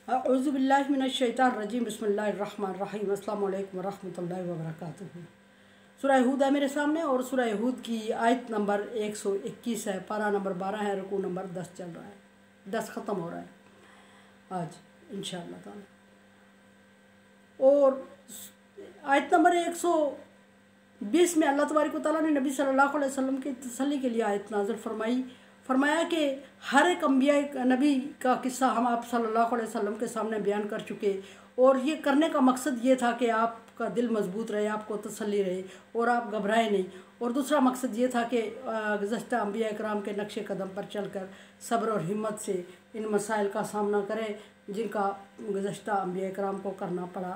औज़ुबिल्लाहि मिनश्शैतानिर्रजीम बिस्मिल्लाहिर्रहमानिर्रहीम अस्सलामु अलैकुम वरहमतुल्लाहि वबरकातुहू। सूरह हूद है मेरे सामने और सूरह हूद की आयत नंबर 121 है, पारा नंबर 12 है, रुकू नंबर 10 चल रहा है, 10 ख़त्म हो रहा है आज इंशाअल्लाह ताला। और आयत नंबर 120 में अल्लाह तबारक व तआला ने नबी सल्लल्लाहु अलैहि वसल्लम की तसल्ली के लिए आयत नाज़िल फरमाया कि हर एक अम्बिया नबी का किस्सा हम आप सल्लल्लाहु अलैहि वसल्लम के सामने बयान कर चुके, और ये करने का मकसद ये था कि आपका दिल मजबूत रहे, आपको तसल्ली रहे और आप घबराए नहीं। और दूसरा मकसद ये था कि गुज़श्ता अम्बिया इकराम के नक्शे कदम पर चलकर सब्र और हिम्मत से इन मसाइल का सामना करें जिनका गुज़श्ता अम्बिया इकराम को करना पड़ा,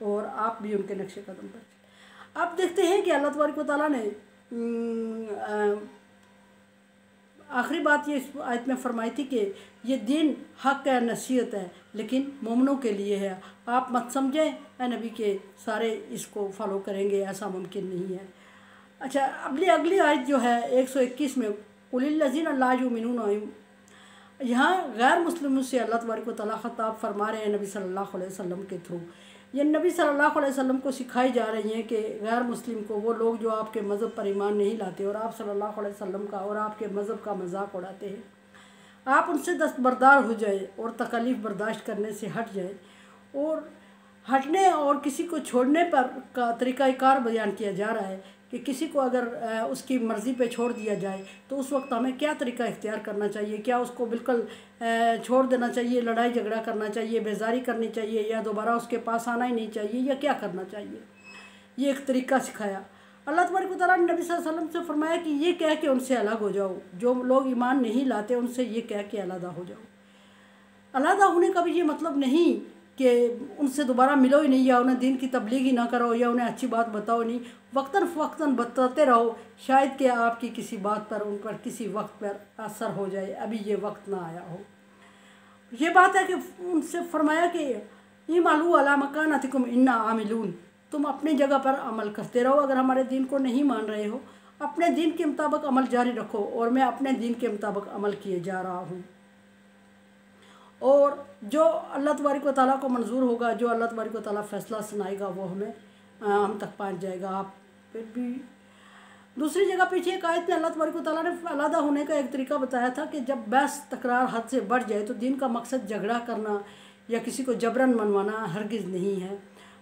और आप भी उनके नक्शे कदम पर। आप देखते हैं कि अल्लाह तबारक व तआला ने आखिरी बात ये इस आयत में फरमाई थी कि ये दीन हक़ है, नसीहत है, लेकिन मोमिनों के लिए है। आप मत समझें ए नबी के सारे इसको फॉलो करेंगे, ऐसा मुमकिन नहीं है। अच्छा, अगली आयत जो है 121 में कुलिल्लज़ीना ला युमिनून, यहाँ गैर मुस्लिमों से अल्लाह तबारक व तआला ख़िताब फरमा रहे हैं नबी सल्लल्लाहु अलैहि वसल्लम के थ्रू। ये नबी सल्लल्लाहु अलैहि वसल्लम को सिखाई जा रही हैं कि गैर मुस्लिम को, वो लोग जो आपके मज़हब पर ईमान नहीं लाते और आप सल्लल्लाहु अलैहि वसल्लम का और आपके मज़हब का मजाक उड़ाते हैं, आप उनसे दस्तबरदार हो जाए और तकलीफ़ बर्दाश्त करने से हट जाए। और हटने और किसी को छोड़ने पर का तरीक़ाकार बयान किया जा रहा है कि किसी को अगर उसकी मर्ज़ी पे छोड़ दिया जाए तो उस वक्त हमें क्या तरीका इख्तियार करना चाहिए। क्या उसको बिल्कुल छोड़ देना चाहिए, लड़ाई झगड़ा करना चाहिए, बेजारी करनी चाहिए, या दोबारा उसके पास आना ही नहीं चाहिए, या क्या करना चाहिए, ये एक तरीका सिखाया। अल्लाह तबारक व तआला ने नबी सल्लल्लाहु अलैहि वसल्लम से फरमाया कि ये कह के उनसे अलग हो जाओ, जो लोग ईमान नहीं लाते उनसे ये कह के अलहदा हो जाओ। अलहदा होने का भी ये मतलब नहीं कि उनसे दोबारा मिलो ही नहीं, या उन्हें दीन की तबलीग ही ना करो, या उन्हें अच्छी बात बताओ नहीं, वक्तन फ़वक्तन बताते रहो, शायद कि आपकी किसी बात पर उन पर किसी वक्त पर असर हो जाए, अभी ये वक्त ना आया हो। ये बात है कि उनसे फरमाया कि इमालू अला मकानतिकुम इन्ना आमिलून, तुम अपनी जगह पर अमल करते रहो। अगर हमारे दीन को नहीं मान रहे हो, अपने दीन के मुताबिक अमल जारी रखो, और मैं अपने दीन के मुताबिक अमल किए जा रहा हूँ। और जो अल्लाह तबारक व तआला को मंजूर होगा, जो अल्लाह तबारक व तआला फ़ैसला सुनाएगा, वो हम तक पहुँच जाएगा। आप फिर भी दूसरी जगह पीछे एक आयत में अल्लाह तबारक व तआला ने अलहदा होने का एक तरीका बताया था कि जब बहस तकरार हद से बढ़ जाए तो दीन का मकसद झगड़ा करना या किसी को जबरन मनवाना हरगिज़ नहीं है।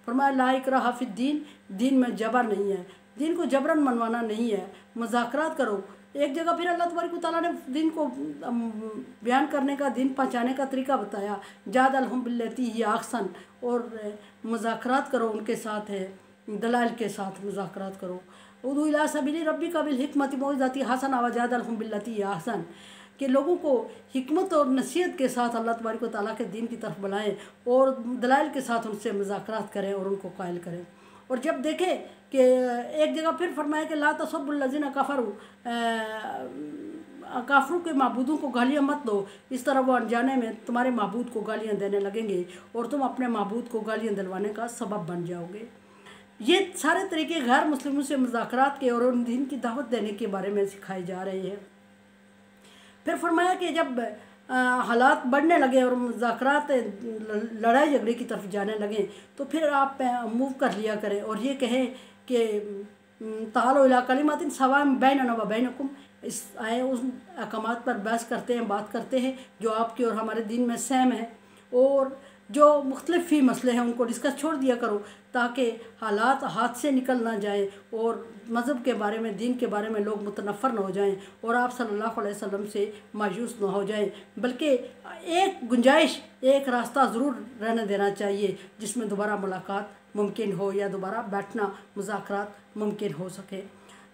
फरमाया ला इकराहा फिद्दीन, दीन में जबर नहीं है, दीन को जबरन मनवाना नहीं है, मुज़ाकरात करो। एक जगह फिर अल्लाह तबारक व तआला ने दीन को बयान करने का, दीन पहुँचाने का तरीका बताया, जादलहुम बिल्लती ही अहसन, और मुज़ाकरात करो उनके साथ है, दलाइल के साथ मुज़ाकरात करो। उदू इला सबीली रब्बिका बिल हिकमति मौइज़ति हसना व जादलहुम बिल्लती ही अहसन, कि लोगों को हिकमत और नसीहत के साथ अल्लाह तबारक व तआला के दीन की तरफ बुलाएं और दलाइल के साथ उनसे मुज़ाकरात करें और उनको कायल करें। और जब देखें कि एक जगह फिर फरमाया कि ला तसब्बुल्लज़ीना कफ़रू, काफरों के माबूदों को गालियाँ मत दो, इस तरह वो अनजाने में तुम्हारे माबूद को गालियाँ देने लगेंगे और तुम अपने माबूद को गालियाँ दिलवाने का सबब बन जाओगे। ये सारे तरीके गैर मुस्लिमों से मुज़ाकरात के और उन दीन की दावत देने के बारे में सिखाए जा रहे हैं। फिर फरमाया कि जब हालात बढ़ने लगे और मुज़ाकरात लड़ाई झगड़े की तरफ जाने लगे तो फिर आप मूव कर लिया करें और ये कहें कि तालो इला कलिमातिन सवाइन बैनना व बैनकुम, इस आए उस अहकामात पर बहस करते हैं, बात करते हैं जो आपके और हमारे दीन में सेम है, और जो मुख्तलिफ फ़ी मसले हैं उनको डिस्कस छोड़ दिया करो ताकि हालात हाथ से निकल ना जाए और मज़हब के बारे में, दीन के बारे में लोग मुतनफ़र ना हो जाएं और आप सल्लल्लाहु अलैहि वसल्लम से मायूस ना हो जाएं। बल्कि एक गुंजाइश, एक रास्ता ज़रूर रहने देना चाहिए जिसमें दोबारा मुलाकात मुमकिन हो या दोबारा बैठना, मुज़ाकरात मुमकिन हो सके।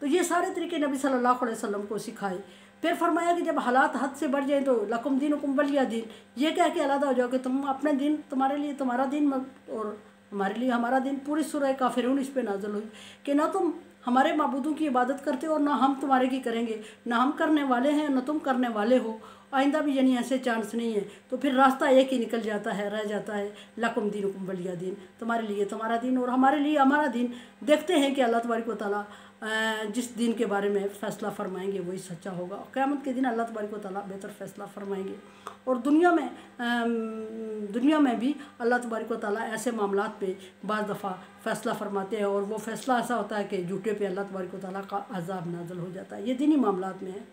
तो ये सारे तरीके नबी सल्लल्लाहु अलैहि वसल्लम को सिखाए। फिर फरमाया कि जब हालात हद से बढ़ जाए तो लकुम दीनुकुम वलिया दीन, ये कह के अलहदा हो जाओ कि तुम अपने दिन, तुम्हारे लिए तुम्हारा दिन और हमारे लिए हमारा दिन। पूरी सूरह काफिरून इस पे नाज़िल हुई कि ना तुम हमारे माबूदों की इबादत करते हो और ना हम तुम्हारे की करेंगे, ना हम करने वाले हैं ना तुम करने वाले हो, आइंदा भी यानी ऐसे चांस नहीं है। तो फिर रास्ता एक ही निकल जाता है, रह जाता है लकुम दीनुकुम वलिया दीन, तुम्हारे लिए तुम्हारा दिन और हमारे लिए हमारा दिन। देखते हैं कि अल्लाह तबारक व तआला जिस दीन के बारे में फ़ैसला फरमाएंगे वही सच्चा होगा। क़यामत के दिन अल्लाह तबारक व तआला बेहतर फ़ैसला फरमाएंगे। और दुनिया में भी अल्लाह तबारक व तआला ऐसे मामलात पे बाज़ दफ़ा फ़ैसला फरमाते हैं, और वो फ़ैसला ऐसा होता है कि झूठे पे अल्लाह तबारक व तआला का अज़ाब नाज़िल हो जाता है। ये दीनी मामलात में है।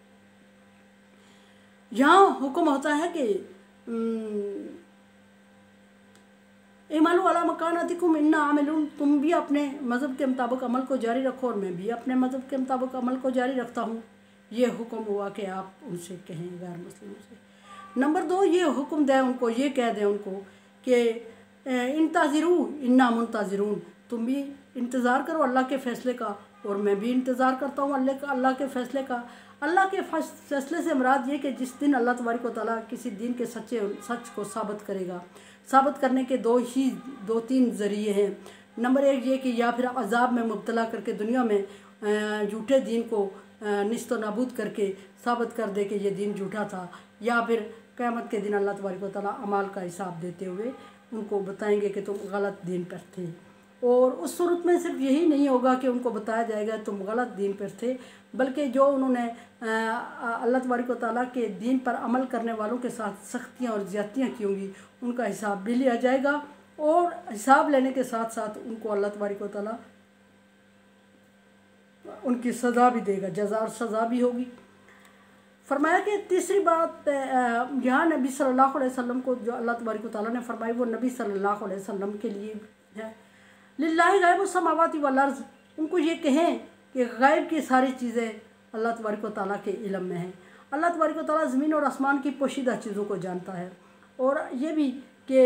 यहाँ हुक्म होता है कि इमालू अला मकानातिकुम इन्ना आमिलून, तुम भी अपने मज़हब के मुताबिक अमल को जारी रखो और मैं भी अपने मज़हब के मुताबिक अमल को जारी रखता हूँ। ये हुक्म हुआ कि आप उनसे कहें, गैर मुस्लिमों से। नंबर 2, ये हुक्म दें उनको, ये कह दें उनको कि इंतज़िरू इन्ना मुंतज़िरून, तुम भी इंतज़ार करो अल्लाह के फ़ैसले का और मैं भी इंतज़ार करता हूँ अल्लाह के फ़ैसले का। अल्लाह के फ़ैसले से मुराद ये कि जिस दिन अल्लाह तबारक व तआला किसी दीन के सच को साबित करेगा। साबित करने के दो तीन ज़रिए हैं। नंबर 1 ये कि या फिर अज़ाब में मुब्तला करके दुनिया में झूठे दीन को निस्त नाबूद करके साबित कर दे कि ये दीन झूठा था, या फिर क़यामत के दिन अल्लाह तबारक व तआला अमाल का हिसाब देते हुए उनको बताएंगे कि तुम गलत दीन पर थे। और उस सूरत में सिर्फ यही नहीं होगा कि उनको बताया जाएगा तुम गलत दीन पर थे, बल्कि जो उन्होंने अल्लाह तबारक व तआला के दीन पर अमल करने वालों के साथ सख्तियाँ और ज़्यादतियाँ की होंगी, उनका हिसाब भी लिया जाएगा। और हिसाब लेने के साथ साथ उनको अल्लाह तबारक व तआला उनकी सज़ा भी देगा, जज़ा और सज़ा भी होगी। फरमाया कि तीसरी बात यहाँ नबी सल्लल्लाहु अलैहि वसल्लम को जो अल्लाह तबारक व तआला ने फरमाई वो नबी सल्लल्लाहु अलैहि वसल्लम के लिए है। लिल्लाहि गैबुस समावाति वल अर्ज़, उनको ये कहें कि गैब की सारी चीज़ें अल्लाह तबारक व तआला के इल्म में हैं। अल्लाह तबारक व तआला ज़मीन और आसमान की पोशीदा चीज़ों को जानता है। और ये भी कि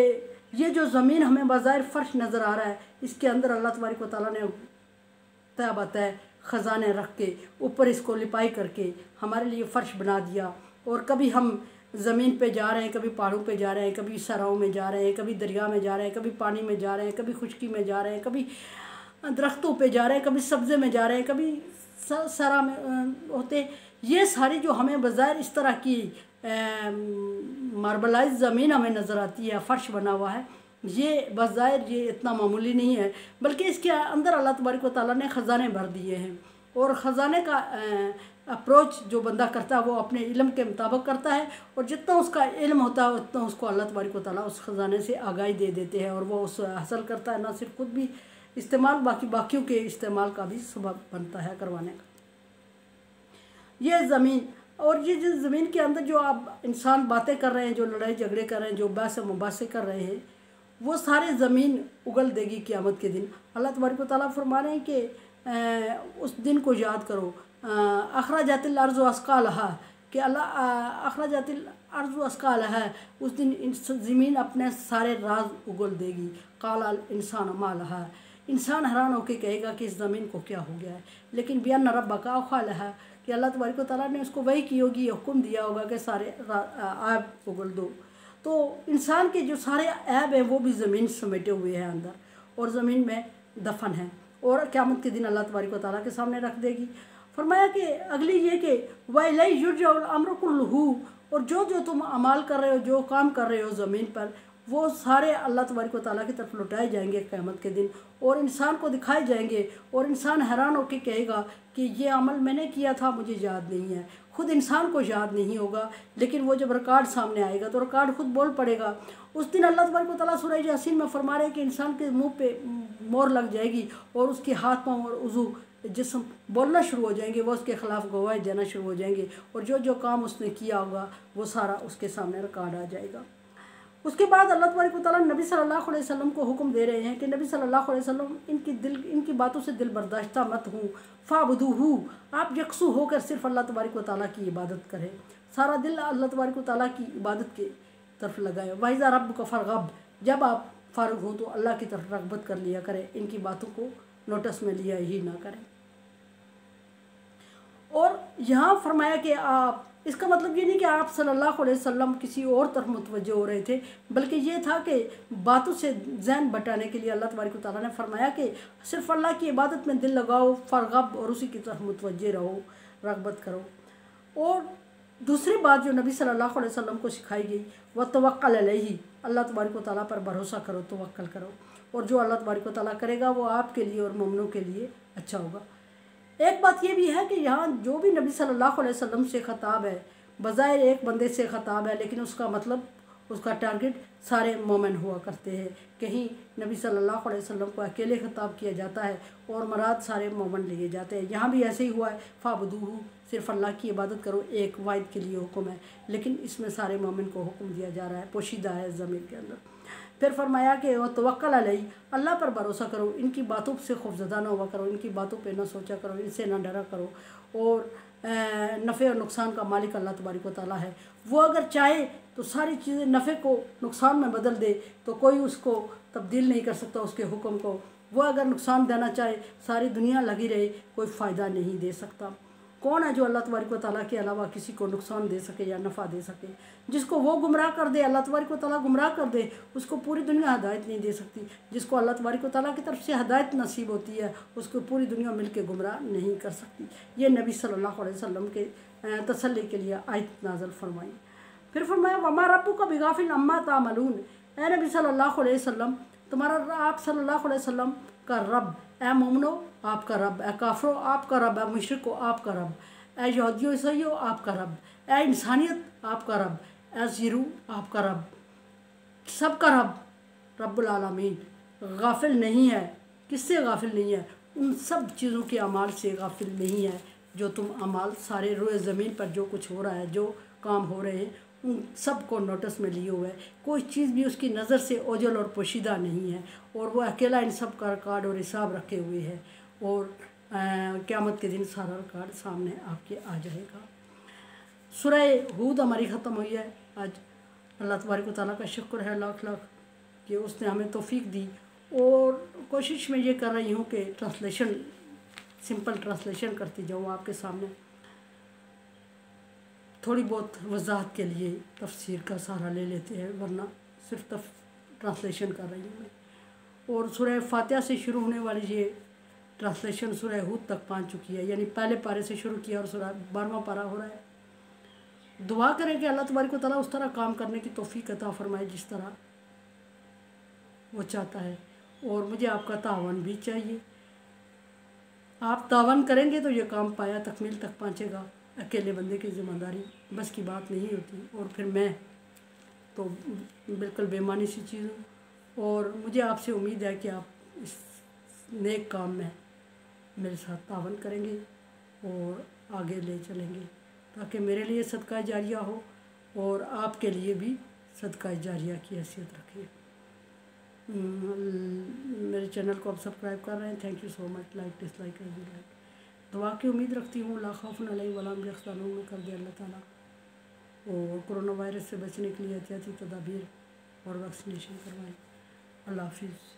ये जो ज़मीन हमें बज़ाहिर फ़र्श नज़र आ रहा है, इसके अंदर अल्लाह तबारक व तआला ने तय बताए ख़जाने रख के ऊपर इसको लिपाई करके हमारे लिए फ़र्श बना दिया। और कभी हम ज़मीन पे जा रहे हैं, कभी पहाड़ों पे जा रहे हैं, कभी सराओं में जा रहे हैं, कभी दरिया में जा रहे हैं, कभी पानी में जा रहे हैं, कभी खुश्की में जा रहे हैं, कभी दरख्तों पे जा रहे हैं, कभी सब्ज़े में जा रहे हैं, कभी सरा में होते। ये सारी जो हमें बज़ाहिर इस तरह की मार्बलाइज ज़मीन हमें नज़र आती है, फ़र्श बना हुआ है, ये बज़ाहिर ये इतना मामूली नहीं है, बल्कि इसके अंदर अल्लाह तबारक व तआला ने ख़जाने भर दिए हैं। और ख़जाने का अप्रोच जो बंदा करता है वो अपने इल्म के मुताबिक करता है, और जितना उसका इल्म होता है उतना उसको अल्लाह तबारक व तआला उस ख़जाने से आगाही दे देते हैं, और वो उस हासिल करता है। ना सिर्फ खुद भी इस्तेमाल, बाकियों के इस्तेमाल का भी सबब बनता है करवाने का। ये ज़मीन और ये जिस ज़मीन के अंदर जो आप इंसान बातें कर रहे हैं, जो लड़ाई झगड़े कर रहे हैं, जो बहस मुबासे कर रहे हैं, वो सारे ज़मीन उगल देगी क़यामत के दिन। अल्लाह तबारक व तआला फरमा रहे हैं कि उस दिन को याद करो, अखरजातिल अर्ज़ अस्क़ालहा, कि अल्लाह अखरजातिल अर्ज़ अस्क़ालहा, उस दिन ज़मीन अपने सारे राज उगल देगी। क़ाल इंसान मा लहा, इंसान हैरान होकर कहेगा कि इस ज़मीन को क्या हो गया है। लेकिन बिअन्न रब्बका औख़ालहा, कि अल्लाह तबारक व तआला ने उसको वही की होगी, हुक्म दिया होगा कि सारे ऐब उगल दो। तो इंसान के जो सारे ऐब हैं वो भी ज़मीन समेटे हुए हैं अंदर, और ज़मीन में दफन है, और क़यामत के दिन अल्लाह तबारक व तआला के सामने रख देगी। फरमाया कि अगली ये कि वइलैहि युरजअुल अम्रु कुल्लुहु, और जो तुम अमाल कर रहे हो, जो काम कर रहे हो ज़मीन पर, वो सारे अल्लाह तबारक व तआला की तरफ लौटाए जाएंगे क़यामत के दिन, और इंसान को दिखाए जाएंगे। और इंसान हैरान होकर कहेगा कि ये अमल मैंने किया था, मुझे याद नहीं है। खुद इंसान को याद नहीं होगा, लेकिन वो जब रिकॉर्ड सामने आएगा तो रिकॉर्ड खुद बोल पड़ेगा। उस दिन अल्लाह तबारक व तआला सूरह यासीन में फरमा रहे हैं कि इंसान के मुंह पे मोहर लग जाएगी, और उसके हाथ पाँव और उज़ू जिस्म बोलना शुरू हो जाएंगे, वो उसके ख़िलाफ़ गवाही देना शुरू हो जाएंगे, और जो काम उसने किया होगा वो सारा उसके सामने रिकॉर्ड आ जाएगा। उसके बाद अल्लाह तबारक व तआला नबी सल्लल्लाहु अलैहि वसल्लम को हुक्म दे रहे हैं कि नबी सल्लल्लाहु अलैहि वसल्लम इनकी बातों से दिल बर्दाश्ता मत हूँ, फ़अब्दूहू, आप यकसू होकर सिर्फ अल्लाह तबारक व तआला की इबादत करें, सारा दिल अल्लाह तबारक व तआला की इबादत के तरफ लगाएं। वइज़ा रब्बुका फ़रग़ब, जब आप फ़ारिग़ हो तो अल्लाह की तरफ रग़बत कर लिया करें, इनकी बातों को नोटिस में लिया ही ना करें। और यहाँ फरमाया कि आप, इसका मतलब ये नहीं कि आप सल्लल्लाहु अलैहि वसल्लम किसी और तरफ मुतवज्जो हो रहे थे, बल्कि ये था कि बातों से ज़हन बटाने के लिए अल्लाह तबारक व तआला ने फरमाया कि सिर्फ अल्लाह की इबादत में दिल लगाओ, फ़रग़ब, और उसी की तरफ मुतवज्जे रहो, रग़बत करो। और दूसरी बात जो नबी सल्लल्लाहु अलैहि वसल्लम को सिखाई गई, व तवक्कल अलैहि, अल्लाह तबारक व तआला पर भरोसा करो, तवक्कल करो, और जो अल्लाह तबारक व तआला करेगा वो आपके लिए और मोमिनों के लिए अच्छा होगा। ایک بات یہ بھی ہے کہ یہاں جو بھی نبی صلی اللہ علیہ وسلم سے خطاب ہے بظاہر ایک بندے سے خطاب ہے، لیکن اس کا مطلب اس کا ٹارگٹ سارے مومن ہوا کرتے ہیں۔ کہیں نبی صلی اللہ علیہ وسلم کو اکیلے خطاب کیا جاتا ہے اور مراد سارے مومن لیے جاتے ہیں۔ یہاں بھی ایسے ہی ہوا ہے، فَاعْبُدُوهُ، صرف اللہ کی عبادت کرو، ایک واحد کے لیے حکم ہے، لیکن اس میں سارے مومن کو حکم دیا جا رہا ہے، پوشیدہ ہے ضمیر کے اندر۔ پھر فرمایا کہ وَتَوَكَّلْ عَلَيْهِ، اللہ پر بھروسہ کرو، ان کی باتوں سے خوفزدہ نہ ہوا کرو، ان کی باتوں پہ نہ سوچا کرو، ان سے نہ ڈرا کرو، اور نفع اور نقصان کا مالک اللہ تبارک و تعالیٰ ہے۔ وہ اگر چاہے تو ساری چیزیں نفع کو نقصان میں بدل دے تو کوئی اس کو تبدیل نہیں کر سکتا اس کے حکم کو۔ وہ اگر نقصان دینا چاہے ساری دنیا لگی رہے کوئی فائدہ نہیں دے سکتا۔ کون ہے جو اللہ تبارک و تعالیٰ کے علاوہ کسی کو نقصان دے سکے یا نفع دے سکے؟ جس کو وہ گمراہ کر دے، اللہ تبارک و تعالیٰ گمراہ کر دے، اس کو پوری دنیا ہدایت نہیں دے سکتی۔ جس کو اللہ تبارک و تعالیٰ کی طرف سے ہدایت نصیب ہوتی ہے اس کو پوری دنیا مل کے گمراہ نہیں کر سکتی۔ یہ نبی صلی اللہ علیہ وسلم کے تسلی کے لیے آیت نازل فرمائی۔ پھر فرمایا وَمَا رَبُّكَ بِغَافِلٍ عَمَّا تَعْمَلُونَ، اے نبی صلی اللہ علیہ وسلم، تمہارا آپ صلی اللہ علیہ وسلم کا رب، اے مومنو آپ کا رب، اے کافرو آپ کا رب، اے مشرکو آپ کا رب، اے یہودیو عیسائیو آپ کا رب، اے انسانیت آپ کا رب، اے زیرو آپ کا رب، سب کا رب، رب العالمین غافل نہیں ہے۔ کس سے غافل نہیں ہے؟ ان سب چیزوں کے اعمال سے غافل نہیں ہے جو تم اعمال سارے روئے زمین پر جو کچھ ہو رہا ہے، جو کام ہو رہے ہیں، ان سب کو نوٹس میں لیے ہوئے ہے۔ کوئی چیز بھی اس کی نظر سے اوجھل اور پوشیدہ نہیں ہے، اور وہ اکیلا ان سب کا ریکارڈ اور حساب رکھے ہوئے ہے، اور قیامت کے دن سارا ریکارڈ سامنے آپ کے آ جائے گا۔ سورہ ہود ہماری ختم ہوئی ہے آج۔ اللہ تبارک و تعالیٰ کا شکر ہے لاکھ لاکھ کہ اس نے ہمیں توفیق دی، اور کوشش میں یہ کر رہی ہوں کہ ٹرانسلیشن سمپل ٹرانسلیشن کرتی جاؤں آپ کے سامنے، تھوڑی بہت وضاحت کے لیے تفسیر کا سہارا لے لیتے ہیں، ورنہ صرف ٹرانسلیشن کر رہی ہوں میں۔ اور سورہ فاتحہ سے شروع ہونے والی یہ ٹرانسلیشن سورہ ہود تک پہنچ چکی ہے، یعنی پہلے پارے سے شروع کیا اور سورہ 12واں پارہ ہو رہا ہے۔ دعا کریں کہ اللہ تبارک و تعالیٰ اس طرح کام کرنے کی توفیق عطا فرمائے جس طرح وہ چاہتا ہے، اور مجھے آپ کا تعاون بھی چاہیے۔ آپ تعاون کریں گے تو یہ کام پایا تکمیل تک پہنچے گا۔ اکیلے بندے کی ذمہ داری بس کی بات نہیں ہوتی، اور پھر میں تو بالکل بے معنی سی چیز ہوں، اور مجھے آپ سے امید ہے کہ آپ اس نیک کام میں میرے ساتھ تعاون کریں گے اور آگے لے چلیں گے، تاکہ میرے لیے صدقہ جاریہ ہو اور آپ کے لیے بھی صدقہ جاریہ کی حیثیت رکھے۔ میرے چینل کو آپ سبسکرائب کر رہے ہیں، thank you so much, like dislike as you like. دعا کی امید رکھتی ہوں، لا خوف علیہم ولا هم یحزنون میں کر دے اللہ تعالیٰ، اور کرونا وائرس سے بچنے کے لیے احتیاطی تدابیر اور ویکسینیشن کروائیں۔ اللہ حافظ۔